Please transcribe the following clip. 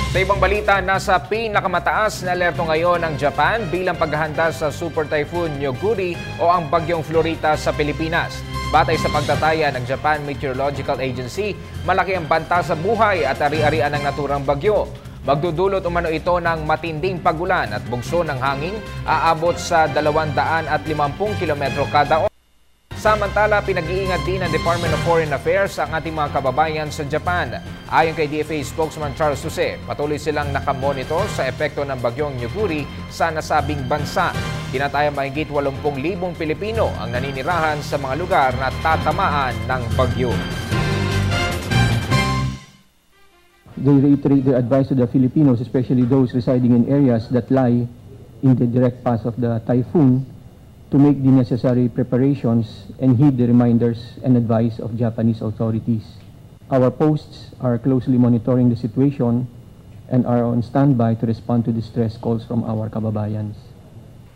Sa ibang balita, nasa pinakamataas na alerto ngayon ang Japan bilang paghahanda sa Super Typhoon Yoguri o ang bagyong Florita sa Pilipinas. Batay sa pagtataya ng Japan Meteorological Agency, malaki ang banta sa buhay at ari-arian ng naturang bagyo. Magdudulot umano ito ng matinding pagulan at bugso ng hangin, aabot sa 250 km kada oras. Samantala, pinag-iingat din ng Department of Foreign Affairs ang ating mga kababayan sa Japan. Ayon kay DFA spokesman Charles Jose, patuloy silang nakamonitor sa epekto ng bagyong Yoguri sa nasabing bansa. Tinatayang mahigit 80,000 Pilipino ang naninirahan sa mga lugar na tatamaan ng bagyo. They reiterate their advice to the Filipinos, especially those residing in areas that lie in the direct path of the typhoon, to make the necessary preparations and heed the reminders and advice of Japanese authorities. Our posts are closely monitoring the situation and are on standby to respond to distress calls from our kababayans.